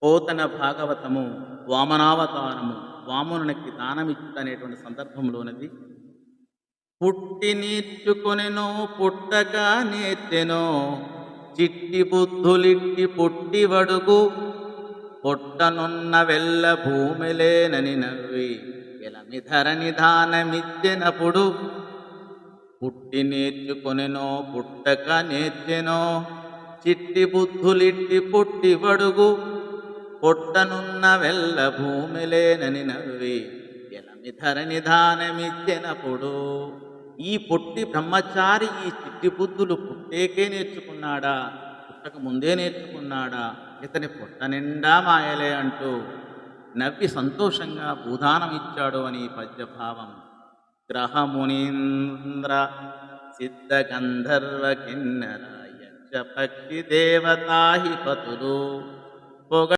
పోతన భాగవతము వామనావతారము వామనునికి దానమిచ్చుట అనేటువంటి సందర్భంలోనది. పుట్టి నేర్చుకొనెనో పుట్టక నేర్చెనో చిట్టి బుద్ధులిట్టి పుట్టివడుగు పొట్టనున్న వెల్ల భూమిలేనని నవ్వి ఎలమిధర నిధానమిచ్చెనప్పుడు పుట్టి నేర్చుకొనెనో పుట్టక నేర్చెనో చిట్టి బుద్ధులిట్టి పుట్టివడుగు పొట్టనున్న వెల్ల భూమిలేనని నవ్వి ఎలమిధర నిధానమిచ్చెనప్పుడు. ఈ పొట్టి బ్రహ్మచారి ఈ చిట్టి బుద్ధులు పుట్టేకే నేర్చుకున్నాడా, పుట్టక ముందే నేర్చుకున్నాడా, ఇతని పొట్ట నిండా మాయలే అంటూ నవ్వి సంతోషంగా భూదానమిచ్చాడు అని పద్యభావం. గ్రహమునీంద్ర సిద్ధ గంధర్వ కిన్నర యక్ష పక్షి దేవతాహిపతులు పొగ